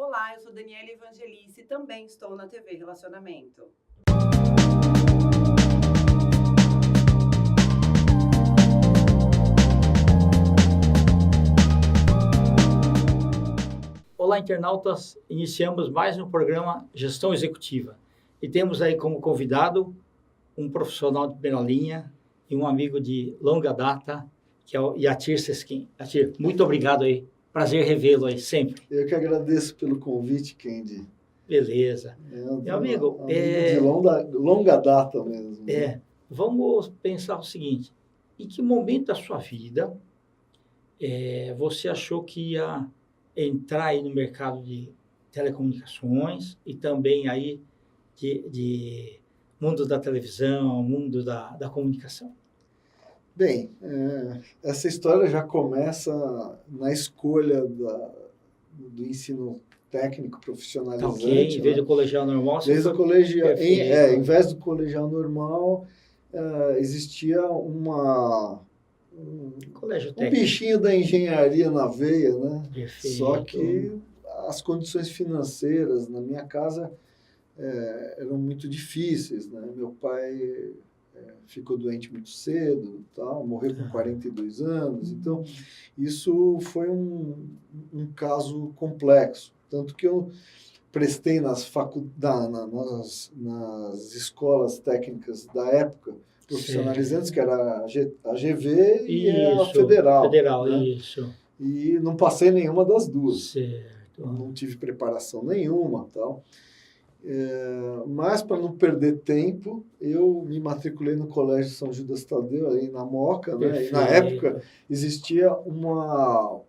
Olá, eu sou Daniela Evangelice e também estou na TV Relacionamento. Olá, internautas! Iniciamos mais um programa Gestão Executiva e temos aí como convidado um profissional de primeira linha e um amigo de longa data, que é o Yatir Seskin. Yatir, muito obrigado aí. Prazer revê-lo aí sempre. Eu que agradeço pelo convite, Kendi. Beleza. Meu amigo, de longa data mesmo. Vamos pensar o seguinte: em que momento da sua vida você achou que ia entrar aí no mercado de telecomunicações e também aí de mundo da televisão, mundo da comunicação? Bem, essa história já começa na escolha do ensino técnico profissionalizante. Ok, em vez do colegial normal, em vez do colegial normal, existia um bichinho da engenharia na veia, né? Perfeito. Só que as condições financeiras na minha casa eram muito difíceis, né? Meu pai ficou doente muito cedo, morreu com 42 anos, então isso foi um caso complexo, tanto que eu prestei nas escolas técnicas da época, profissionalizantes, que era a GV e a Federal. Né? Isso. E não passei nenhuma das duas. Certo. Não tive preparação nenhuma, tal. Mas, para não perder tempo, eu me matriculei no Colégio São Judas Tadeu, aí na Moca, né? E na época existia uma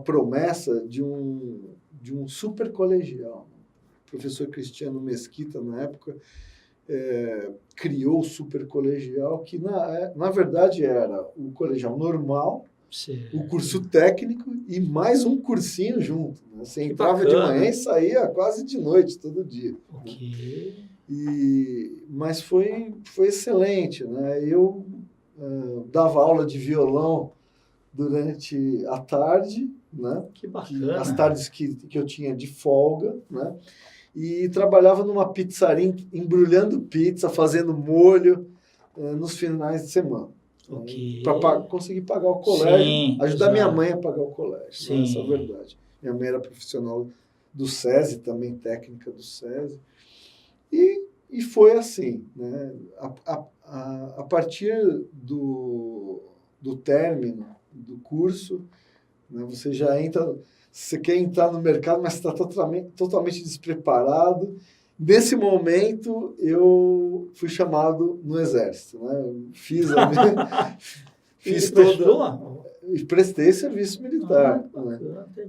promessa de um super colegial. O professor Cristiano Mesquita, na época, criou o super colegial, que na verdade era o colegial normal, certo, o curso técnico e mais um cursinho junto. Né? Você entrava de manhã e saía quase de noite, todo dia. Okay. Mas foi excelente. Né? Eu dava aula de violão durante a tarde, né? Que bacana. As tardes que eu tinha de folga, né? E trabalhava numa pizzaria embrulhando pizza, fazendo molho nos finais de semana. Okay. Para conseguir pagar o colégio, sim, ajudar exato. minha mãe a pagar o colégio. Sim. Essa é a verdade. Minha mãe era profissional do SESI, também técnica do SESI. E foi assim. Né? A partir do término do curso, né, você já entra... Você quer entrar no mercado, mas está totalmente despreparado. Nesse momento, eu fui chamado no Exército, né? Fiz toda... E prestei serviço militar. Né?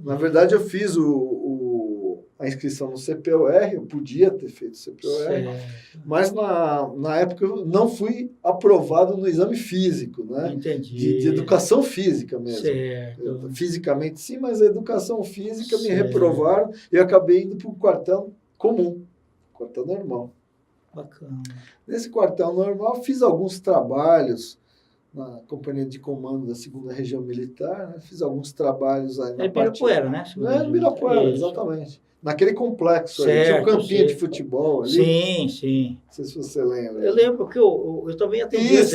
Na verdade, eu fiz a inscrição no CPOR, eu podia ter feito o CPOR, certo, mas na época eu não fui aprovado no exame físico, né? Entendi. De educação física mesmo. Certo. Fisicamente sim, mas a educação física me certo. reprovaram e eu acabei indo para o quartel comum, quartel normal. Bacana. Nesse quartel normal fiz alguns trabalhos na companhia de comando da 2ª Região Militar, né? Fiz alguns trabalhos aí na Ibirapuera, né? Ibirapuera, exatamente. Naquele complexo certo, aí, tinha um campinho de futebol ali. Sim, sim. Não sei se você lembra. Eu lembro que eu também atendi isso,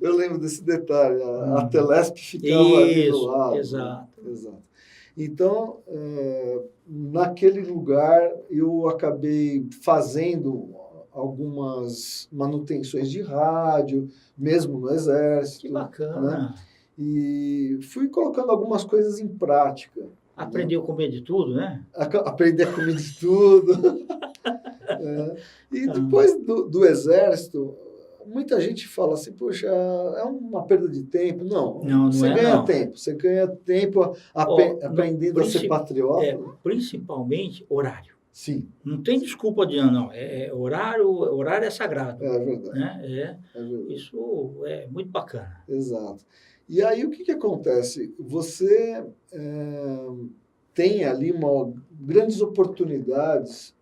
eu lembro desse detalhe. A Telesp ficava ali do lado. Exato. Né? Exato. Então, naquele lugar, eu acabei fazendo algumas manutenções de rádio, mesmo no Exército. Que bacana. Né? E fui colocando algumas coisas em prática. Aprendeu a comer de tudo, né? Aprendi a comer de tudo. E depois do Exército, muita gente fala assim, poxa, é uma perda de tempo. Não você ganha tempo. Você ganha tempo aprendendo a ser patriota. Principalmente horário. Sim. Não tem desculpa de não. Horário é sagrado. É verdade. Né? É verdade. Isso é muito bacana. Exato. E aí o que acontece? Você tem ali grandes oportunidades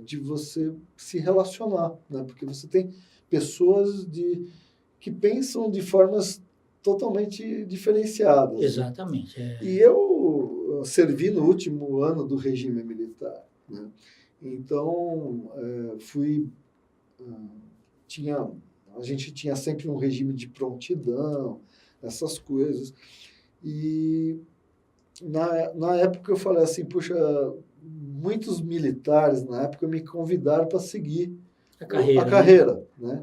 de você se relacionar, né? Porque você tem pessoas que pensam de formas totalmente diferenciadas. Exatamente. E eu servi no último ano do regime militar, né? Então, a gente tinha sempre um regime de prontidão, essas coisas. E na época eu falei assim, puxa, muitos militares na época me convidaram para seguir a carreira, né?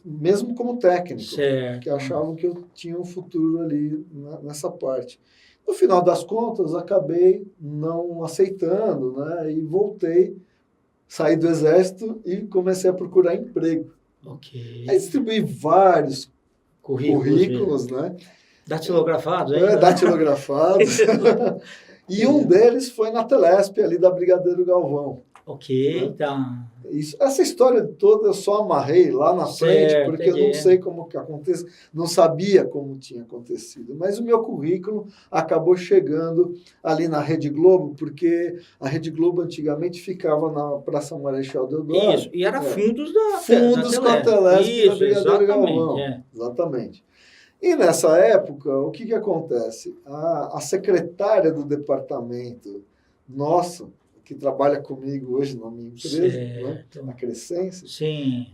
Mesmo como técnico, certo, que achavam que eu tinha um futuro ali nessa parte. No final das contas, acabei não aceitando, né? E voltei, saí do exército e comecei a procurar emprego. Ok. Aí distribuí vários currículos, mesmo. né? Datilografados ainda? Datilografados. E um deles foi na Telesp, ali da Brigadeiro Galvão. Ok, tá. Essa história toda eu só amarrei lá na frente, porque entendi. eu não sei como que acontece, não sabia como tinha acontecido. Mas o meu currículo acabou chegando ali na Rede Globo, porque a Rede Globo antigamente ficava na Praça Marechal Deodoro. Isso, e era fundos da Fundos com a Telesp da Brigadeiro Galvão. Exatamente. E nessa época, o que acontece? A secretária do departamento nossa, que trabalha comigo hoje na minha empresa, né, na Crescência, sim.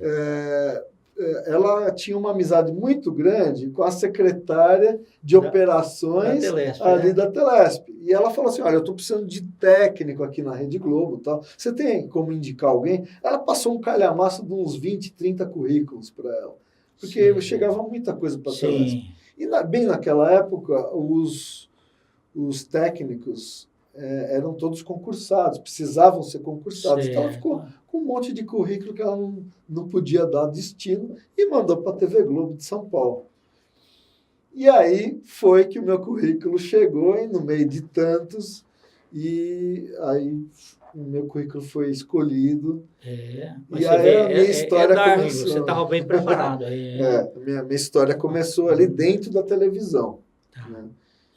Ela tinha uma amizade muito grande com a secretária de operações da Telesp, ali, né? Da Telesp. E ela falou assim, olha, eu estou precisando de técnico aqui na Rede Globo. Tal. Você tem como indicar alguém? Ela passou um calhamaço de uns 20, 30 currículos para ela. Porque chegava muita coisa para a Telesp. E bem naquela época, os técnicos eram todos concursados, precisavam ser concursados. Então ela ficou com um monte de currículo que ela não podia dar destino e mandou para a TV Globo de São Paulo. E aí foi que o meu currículo chegou no meio de tantos e aí o meu currículo foi escolhido. Mas e aí a minha história Darwin, começou. Você estava bem preparado. Minha história começou ali dentro da televisão. Tá. Né?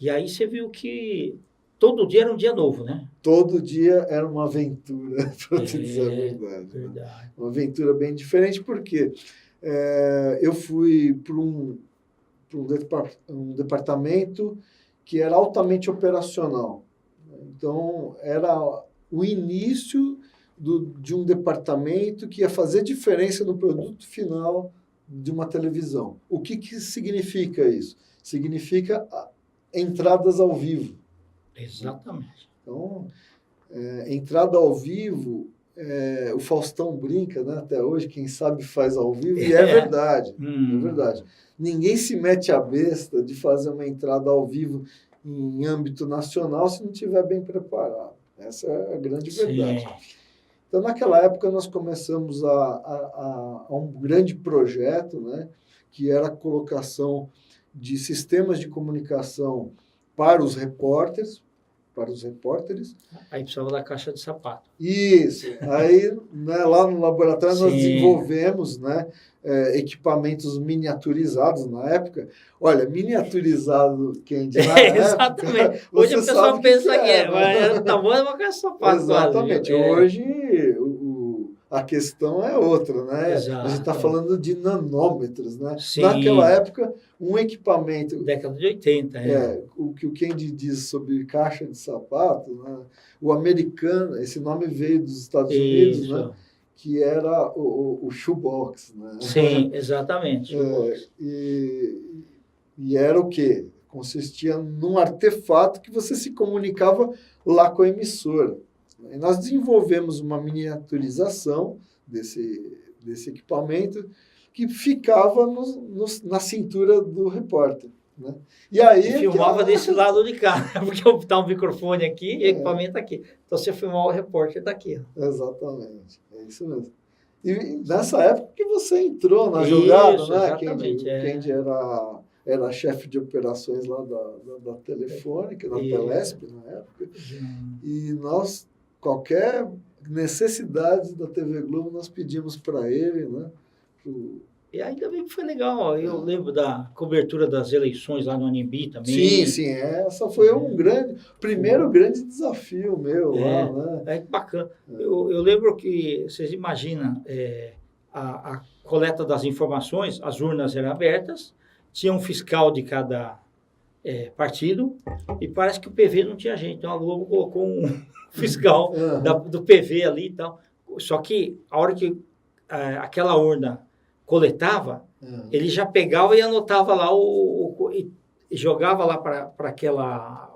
E aí você viu que todo dia era um dia novo, né? Todo dia era uma aventura, para te dizer a verdade. Verdade. Uma aventura bem diferente, porque eu fui para um departamento que era altamente operacional. Então, era o início de um departamento que ia fazer diferença no produto final de uma televisão. O que significa isso? Significa entradas ao vivo. Exatamente. Então, entrada ao vivo, o Faustão brinca, né, até hoje, quem sabe faz ao vivo, e é verdade. É verdade. Ninguém se mete a besta de fazer uma entrada ao vivo em âmbito nacional se não estiver bem preparado. Essa é a grande verdade. Então, naquela época, nós começamos a um grande projeto, né, que era a colocação de sistemas de comunicação para os repórteres. Aí precisava da caixa de sapato. Isso. Aí, né, lá no laboratório, nós desenvolvemos, né, equipamentos miniaturizados na época. Olha, miniaturizado, Kendi, na época... Exatamente. Hoje o pessoal pensa que mas o tamanho é uma caixa de sapato. Exatamente. Hoje a questão é outra, né? Exato. A gente está falando de nanômetros, né? Sim. Naquela época, um equipamento... Década de 80, o que o Kendi diz sobre caixa de sapato, né? O americano, esse nome veio dos Estados Unidos, né? Que era o shoebox, né? Sim, exatamente. E era o quê? Consistia num artefato que você se comunicava lá com a emissora. E nós desenvolvemos uma miniaturização desse equipamento que ficava na cintura do repórter. Né? E aí filmava desse lado de cá, porque está um microfone aqui e o equipamento aqui. Então você filmava o repórter daqui. Exatamente, é isso mesmo. E nessa época que você entrou na jogada, né? Kendi era chefe de operações lá da Telefônica, da Telesp na época. E nós, qualquer necessidade da TV Globo, nós pedimos para ele, né? E ainda bem que foi legal. Eu lembro da cobertura das eleições lá no Anhembi também. Sim. Essa foi primeiro grande desafio meu lá, né? É bacana. Eu lembro que, vocês imaginam, a coleta das informações, as urnas eram abertas, tinha um fiscal de cada partido, e parece que o PV não tinha gente. Então a Globo colocou um fiscal do PV ali e tal. Só que a hora que aquela urna coletava, ele já pegava e anotava lá e jogava lá para aquela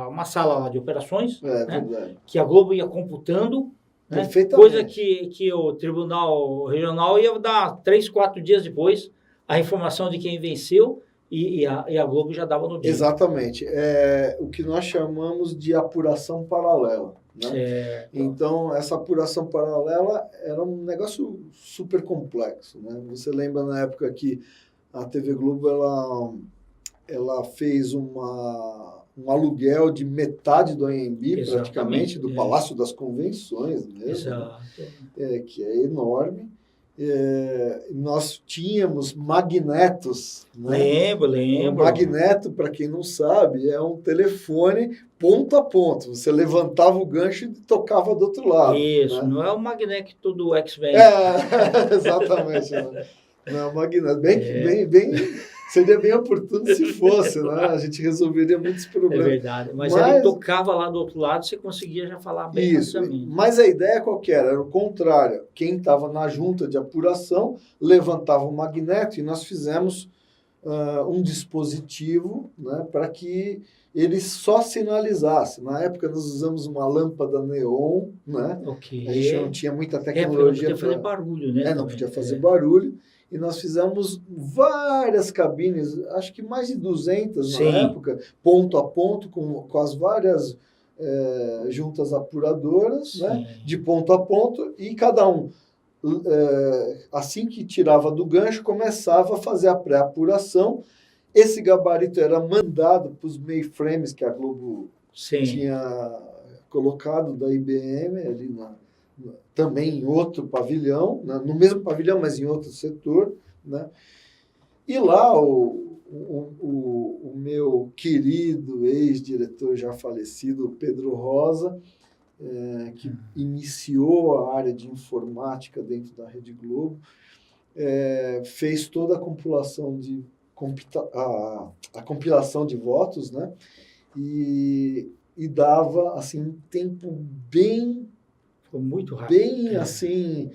uma sala lá de operações, né, que a Globo ia computando, né, coisa que o Tribunal Regional ia dar 3, 4 dias depois a informação de quem venceu e a Globo já dava no dia. Exatamente. O que nós chamamos de apuração paralela. Né? Então, essa apuração paralela era um negócio super complexo. Né? Você lembra na época que a TV Globo ela fez um aluguel de metade do AMB, praticamente, do Palácio das Convenções mesmo, que é enorme. Nós tínhamos magnetos. Né? Lembro. Um magneto, para quem não sabe, é um telefone ponto a ponto. Você levantava o gancho e tocava do outro lado. Isso, né? Não é o magneto do X-Men. Exatamente. Não é o magneto. Seria bem oportuno se fosse, né? A gente resolveria muitos problemas. É verdade, mas ele tocava lá do outro lado, você conseguia já falar bem rapidamente. Mas a ideia qual que era? Era o contrário. Quem estava na junta de apuração levantava o magneto e nós fizemos um dispositivo, né, para que ele só sinalizasse. Na época nós usamos uma lâmpada neon, né? A gente não tinha muita tecnologia. Não podia fazer barulho, né? Não podia fazer barulho. E nós fizemos várias cabines, acho que mais de 200 na época, ponto a ponto, com as várias juntas apuradoras, né, de ponto a ponto, e cada um, assim que tirava do gancho, começava a fazer a pré-apuração. Esse gabarito era mandado para os mainframes que a Globo tinha colocado da IBM ali também em outro pavilhão, né? No mesmo pavilhão, mas em outro setor, né? E lá o meu querido ex-diretor já falecido, Pedro Rosa, que iniciou a área de informática dentro da Rede Globo, fez toda a compilação a compilação de votos, né? E dava assim um tempo bem muito rápido. Bem assim,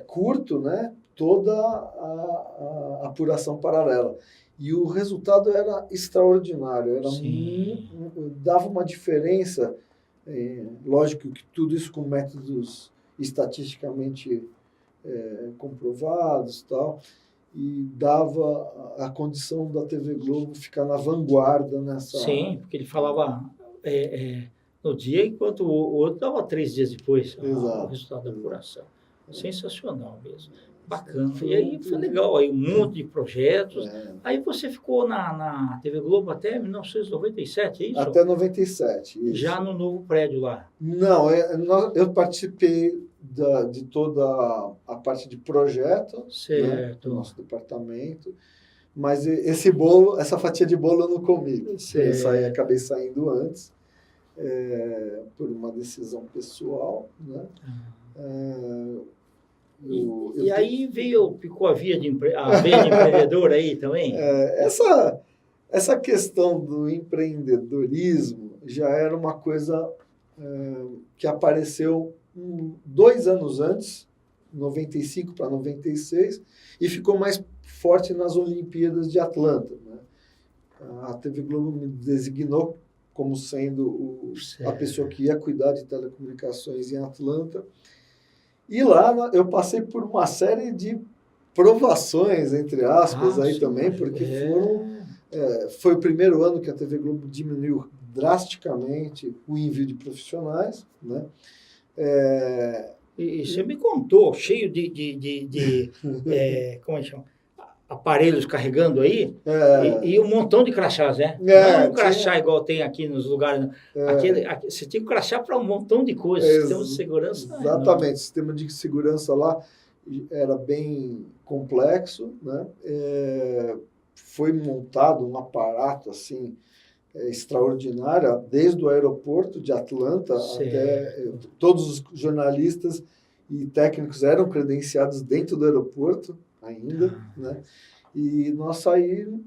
curto, né? Toda a apuração paralela. E o resultado era extraordinário. Dava uma diferença, lógico que tudo isso com métodos estatisticamente comprovados e tal, e dava a condição da TV Globo ficar na vanguarda nessa... Sim, porque ele falava... no dia, enquanto o outro dava 3 dias depois o resultado da apuração. Sensacional mesmo. Bacana. E aí foi legal, aí um monte de projetos. Aí você ficou na TV Globo até 1997, é isso? Até 97, isso. Já no novo prédio lá? Não, eu participei de toda a parte de projeto, né, do nosso departamento, mas essa fatia de bolo eu não comi. Eu acabei saindo antes. Por uma decisão pessoal, né? E aí ficou a veia de empreendedor aí também? Essa questão do empreendedorismo já era uma coisa que apareceu 2 anos antes, 95 para 96, e ficou mais forte nas Olimpíadas de Atlanta. Né? A TV Globo me designou como sendo a pessoa que ia cuidar de telecomunicações em Atlanta. E lá eu passei por uma série de provações, entre aspas, aí também, porque foi o primeiro ano que a TV Globo diminuiu drasticamente o envio de profissionais, né? E você me contou, cheio de como é que chama? Aparelhos carregando aí, e um montão de crachás, né? Não é um crachá igual tem aqui nos lugares. Você tinha que crachá para um montão de coisas. Sistema de segurança. Exatamente. O sistema de segurança lá era bem complexo, né? Foi montado um aparato assim extraordinário, desde o aeroporto de Atlanta até todos os jornalistas e técnicos eram credenciados dentro do aeroporto ainda, né? E nós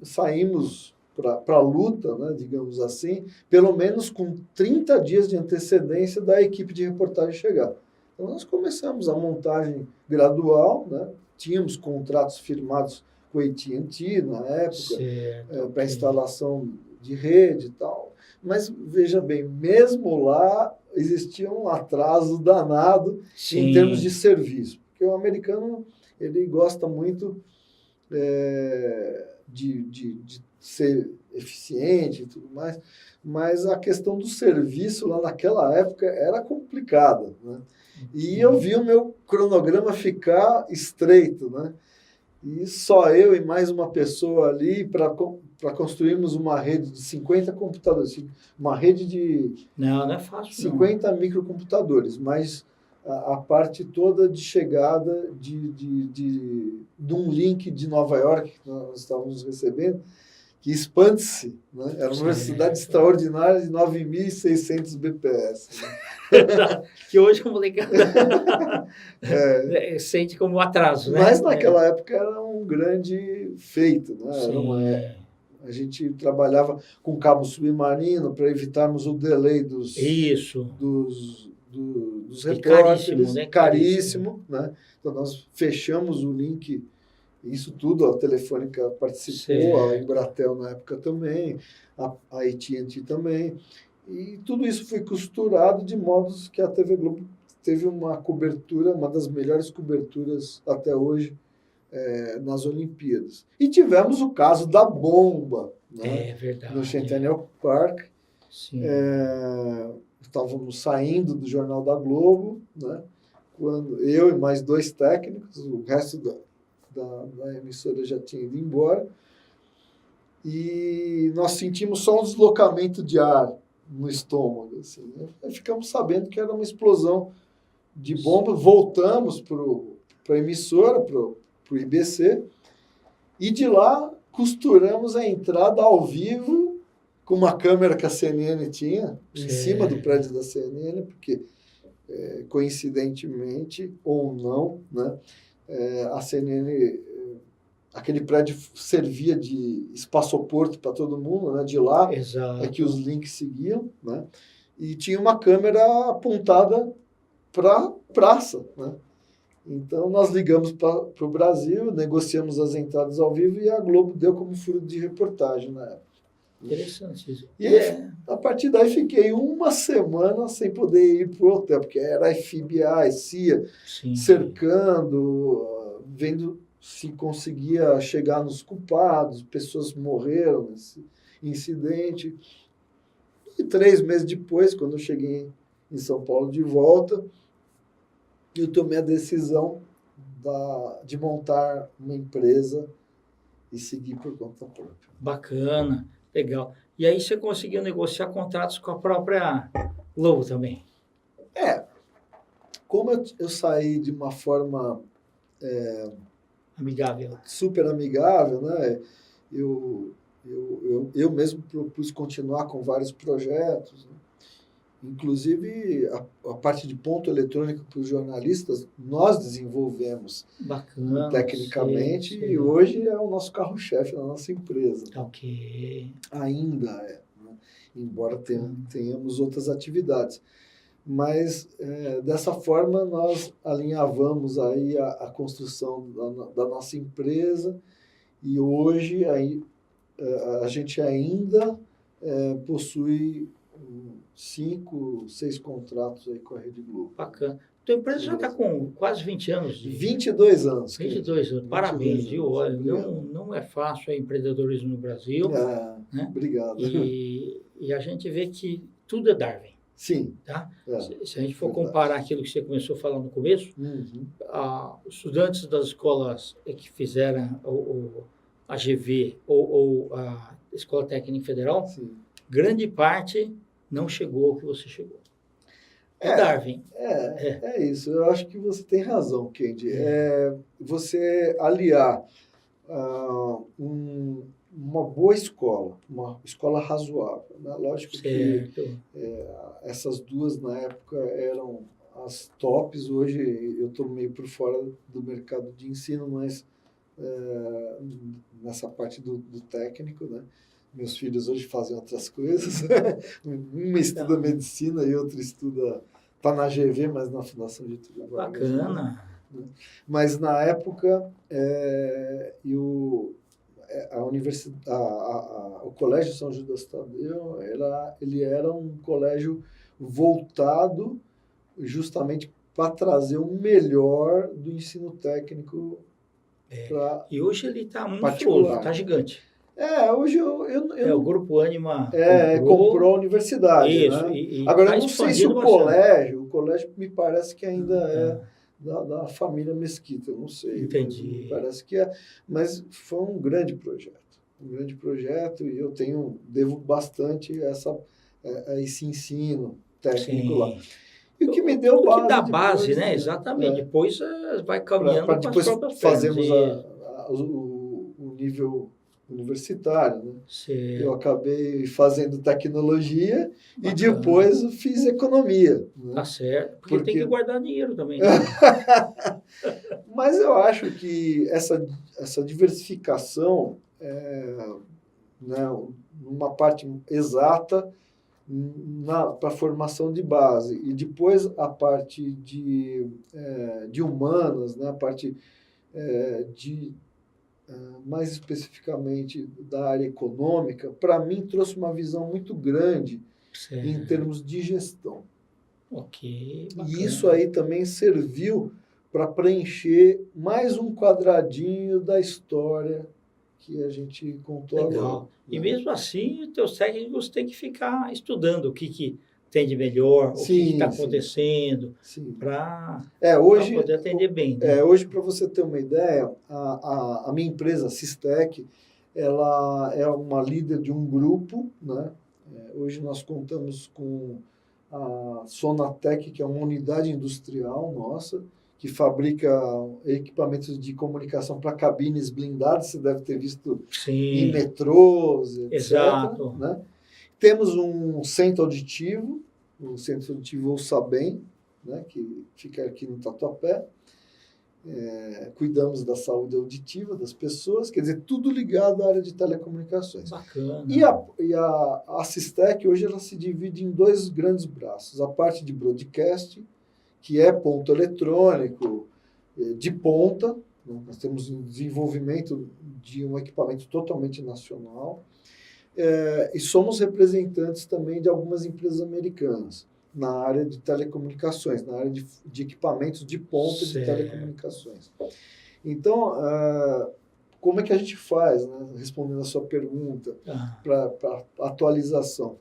saímos para a luta, né, digamos assim, pelo menos com 30 dias de antecedência da equipe de reportagem chegar. Então, nós começamos a montagem gradual, né? Tínhamos contratos firmados com a AT&T na época, para instalação de rede e tal. Mas, veja bem, mesmo lá existia um atraso danado em termos de serviço. Porque o americano, ele gosta muito de ser eficiente e tudo mais, mas a questão do serviço lá naquela época era complicada, né? E eu vi o meu cronograma ficar estreito, né? E só eu e mais uma pessoa ali para construirmos uma rede de 50 computadores, uma rede de não é fácil, 50 microcomputadores, mas a parte toda de chegada de um link de Nova York que nós estávamos recebendo, que expande-se, né? Era uma velocidade extraordinária de 9.600 bps. Né? Que hoje a molecada sente como atraso, né? Mas naquela época era um grande feito, né? A gente trabalhava com cabo submarino para evitarmos o delay dos repórteres. Caríssimo, né? Então nós fechamos o link. Isso tudo a Telefônica participou, a Embratel na época também, a AT&T também. E tudo isso foi costurado de modo que a TV Globo teve uma cobertura, uma das melhores coberturas até hoje nas Olimpíadas. E tivemos o caso da bomba, né? Verdade, no Centennial Park. Estávamos saindo do Jornal da Globo, né? Quando eu e mais 2 técnicos, o resto da emissora já tinha ido embora, e nós sentimos só um deslocamento de ar no estômago. Assim, né? E ficamos sabendo que era uma explosão de bomba, voltamos para a emissora, para o IBC, e de lá costuramos a entrada ao vivo com uma câmera que a CNN tinha, em cima do prédio da CNN, porque, coincidentemente, ou não, né? A CNN, aquele prédio servia de espaçoporto para todo mundo, né? De lá é que os links seguiam, né? E tinha uma câmera apontada para a praça, né? Então, nós ligamos para o Brasil, negociamos as entradas ao vivo e a Globo deu como furo de reportagem na época. Interessante isso. E a partir daí fiquei uma semana sem poder ir para o hotel, porque era FBI, CIA, cercando, vendo se conseguia chegar nos culpados, pessoas morreram nesse incidente. E 3 meses depois, quando eu cheguei em São Paulo de volta, eu tomei a decisão de montar uma empresa e seguir por conta própria. Bacana. Legal. E aí você conseguiu negociar contratos com a própria Globo também? Como eu saí de uma forma amigável, super amigável, né? Eu mesmo propus continuar com vários projetos, né? Inclusive a parte de ponto eletrônico para os jornalistas nós desenvolvemos tecnicamente e hoje é o nosso carro-chefe da nossa empresa. Ainda né? Embora tenhamos outras atividades. Mas dessa forma nós alinhavamos aí a construção da nossa empresa e hoje a gente ainda possui 5, 6 contratos aí com a Rede Globo. Bacana. Tua empresa já está com quase 20 anos. 22 anos. 22 anos. Parabéns, viu? Olha, não é fácil o empreendedorismo no Brasil. Né? Obrigado. E a gente vê que tudo é Darwin. Sim. Tá? Se a gente for comparar aquilo que você começou a falar no começo, os estudantes das escolas que fizeram a GV ou a Escola Técnica Federal, grande parte não chegou ao que você chegou. Darwin. É isso. Eu acho que você tem razão, Kendi. Você aliar uma boa escola, uma escola razoável. Né? Lógico que essas duas, na época, eram as tops. Hoje eu estou meio por fora do mercado de ensino, mas nessa parte do técnico, né? Meus filhos hoje fazem outras coisas. Uma estuda medicina e outra está na GV, mas na Fundação Getúlio Vargas. Bacana. Mas na época, o Colégio São Judas Tadeu, ele era um colégio voltado justamente para trazer o melhor do ensino técnico para E hoje ele está muito particular. está gigante. Hoje O Grupo Ânima comprou a universidade. Isso, né? e Agora, tá eu não sei se expandindo o colégio me parece que ainda é da família Mesquita, eu não sei. Entendi. Me parece que é. Mas foi um grande projeto. E eu devo bastante a esse ensino técnico lá. E o que me deu base. Que dá depois, base, né? Exatamente. Depois vai caminhando para para depois as próprias fazemos pernas. o nível universitário, né? Certo. Eu acabei fazendo tecnologia. Bacana. E depois eu fiz economia. Né? Tá certo. Porque tem que guardar dinheiro também. Né? Mas eu acho que essa diversificação, né, numa parte exata para a formação de base, e depois a parte de humanas, né, a parte mais especificamente da área econômica, para mim trouxe uma visão muito grande em termos de gestão. Ok, bacana. E isso aí também serviu para preencher mais um quadradinho da história que a gente contou agora. E mesmo assim, os teus técnicos têm que ficar estudando o que tem de melhor, o que está acontecendo, para poder atender bem. Né? Hoje, para você ter uma ideia, a minha empresa, Sistec, ela é uma líder de um grupo. Né? Hoje nós contamos com a Sonatec, que é uma unidade industrial nossa, que fabrica equipamentos de comunicação para cabines blindadas, você deve ter visto em metrôs, etc. Exato. Né? Temos um centro auditivo, o Centro Auditivo Ouçabem, né, que fica aqui no Tatuapé. Cuidamos da saúde auditiva das pessoas, quer dizer, tudo ligado à área de telecomunicações. Bacana. E a Sistec, hoje, ela se divide em dois grandes braços. A parte de broadcast, que é ponto eletrônico de ponta. Né? Nós temos um desenvolvimento de um equipamento totalmente nacional. E somos representantes também de algumas empresas americanas na área de telecomunicações, na área de equipamentos de ponta de telecomunicações. Então, como é que a gente faz, né? Respondendo a sua pergunta, para atualização?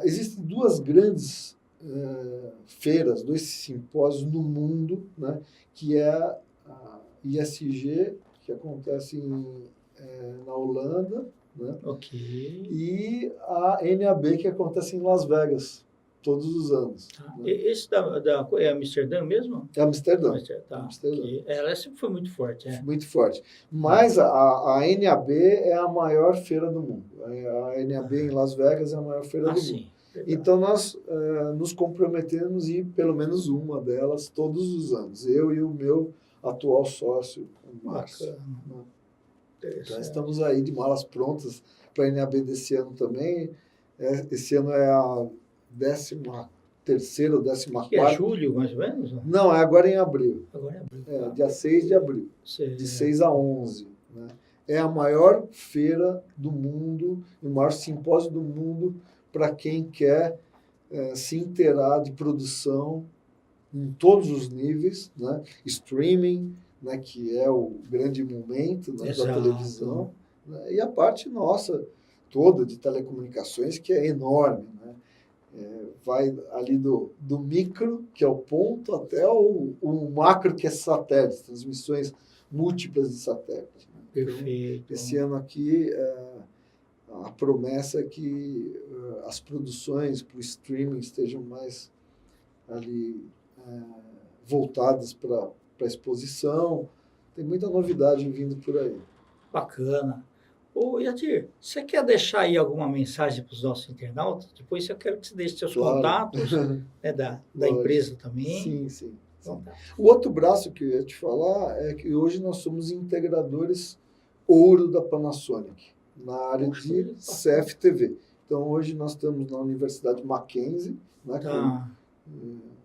Existem duas grandes feiras, dois simpósios no mundo, né? Que é a ISG, que acontece na Holanda, né? E a NAB, que acontece em Las Vegas, todos os anos. Né? Esse é Amsterdã mesmo? É Amsterdã. Amsterdã. Ela sempre foi muito forte. Muito forte. Mas a NAB é a maior feira do mundo. A NAB em Las Vegas é a maior feira do mundo. Então, nós nos comprometemos a ir pelo menos uma delas todos os anos. Eu e o meu atual sócio, o Márcio. Então, estamos aí de malas prontas para a NAB desse ano também. Esse ano é a 13ª ou 14ª. É julho, mais ou menos? Não, é agora em abril. Agora em abril. Dia 6 de abril. De 6 a 11. Né? É a maior feira do mundo, o maior simpósio do mundo para quem quer se inteirar de produção em todos os níveis, né? Streaming, né? Que é o grande momento, né? Da televisão, né? E a parte nossa toda de telecomunicações, que é enorme, né? Vai ali do micro, que é o ponto, até o macro, que é satélite, transmissões múltiplas de satélite. Né? Perfeito. Então, esse ano aqui, a promessa é que as produções para o streaming estejam mais ali voltadas para a exposição. Tem muita novidade vindo por aí. Bacana. Ô, Yadir, você quer deixar aí alguma mensagem para os nossos internautas? Depois eu quero que você deixe seus contatos, né, da empresa também. Sim. O outro braço que eu ia te falar é que hoje nós somos integradores ouro da Panasonic. na área Poxa, de CFTV. Então, hoje nós estamos na Universidade Mackenzie, né, Tá.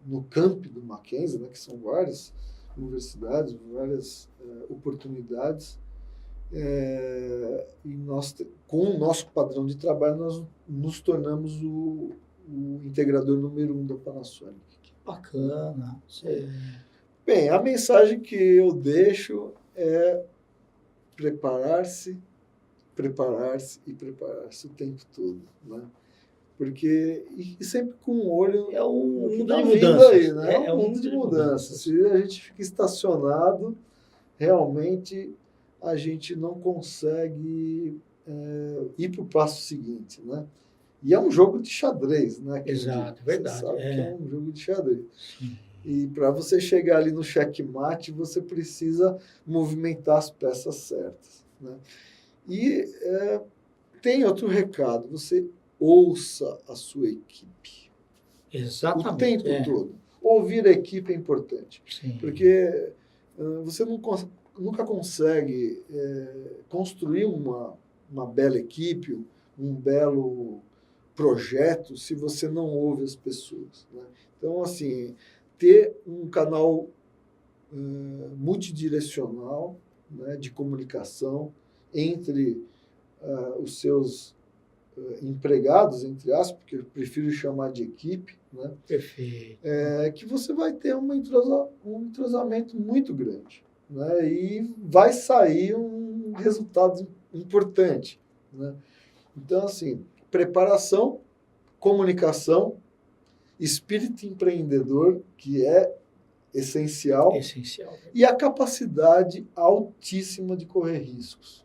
no camp do Mackenzie, né, que são várias universidades, várias oportunidades. E nós, com o nosso padrão de trabalho, nós nos tornamos o integrador número 1 da Panasonic. Bacana. Bem, a mensagem que eu deixo é preparar-se, preparar-se e preparar-se o tempo todo, né? Porque, e sempre com um olho É um no que mundo tá de vindo mudanças. aí, né? É um mundo de mudanças. Se a gente fica estacionado, realmente a gente não consegue ir para o passo seguinte, né? E é um jogo de xadrez, né? Exato, Você verdade. sabe que é um jogo de xadrez. Sim. E para você chegar ali no checkmate, você precisa movimentar as peças certas, né? E tem outro recado, você ouça a sua equipe. Exatamente. O tempo todo. Ouvir a equipe é importante. Sim. Porque você nunca consegue construir uma bela equipe, um belo projeto, se você não ouve as pessoas, né? Então, assim, ter um canal multidirecional, né, de comunicação entre os seus empregados, entre aspas, porque eu prefiro chamar de equipe, né? Perfeito. Que você vai ter um entrosamento muito grande, né? E vai sair um resultado importante, né? Então, assim, preparação, comunicação, espírito empreendedor, que é essencial, e a capacidade altíssima de correr riscos.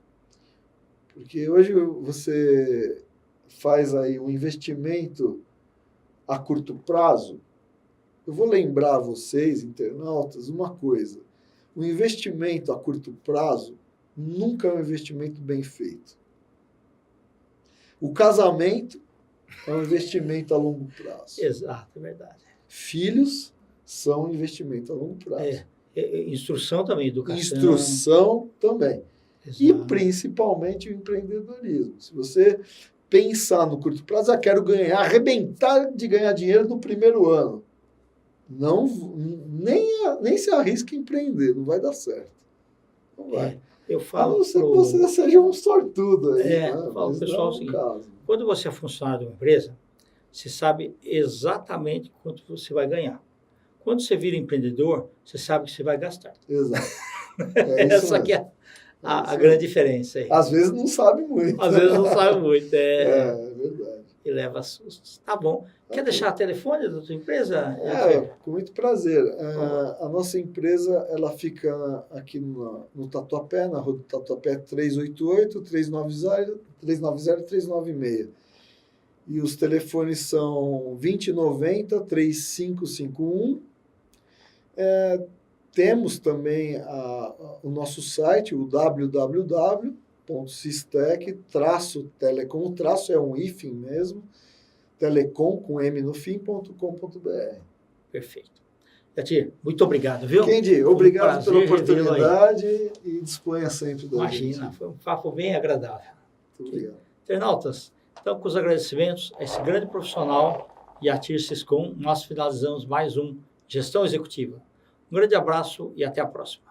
Porque hoje você faz aí um investimento a curto prazo. Eu vou lembrar a vocês, internautas, uma coisa. O investimento a curto prazo nunca é um investimento bem feito. O casamento é um investimento a longo prazo. Exato, é verdade. Filhos são um investimento a longo prazo. Instrução também, educação. Instrução também. Exato. E principalmente o empreendedorismo. Se você pensar no curto prazo, quero arrebentar de ganhar dinheiro no primeiro ano. Nem se arrisca a empreender, não vai dar certo. Não vai. Eu falo a não ser que você seja um sortudo aí. Eu falo pro pessoal o seguinte, quando você é funcionário de uma empresa, você sabe exatamente quanto você vai ganhar. Quando você vira empreendedor, você sabe que você vai gastar. Exato. Essa aqui é a grande diferença aí. Às vezes não sabe muito. Às vezes não sabe muito. É verdade. E leva sustos. Tá bom. Quer deixar o telefone da tua empresa? Com muito prazer. A nossa empresa, ela fica aqui no Tatuapé, na rua do Tatuapé 388, 390-396. E os telefones são 2090-3551. Temos também o nosso site, o www.sistec-telecom, traço é um hífen mesmo, telecom com M no fim.com.br. Perfeito. Yatir, muito obrigado, viu? Kendi, obrigado pela oportunidade e disponha sempre da gente. Imagina, foi um papo bem agradável. Muito obrigado. Internautas, então com os agradecimentos a esse grande profissional, Yatir Siscon, nós finalizamos mais um Gestão Executiva. Um grande abraço e até a próxima.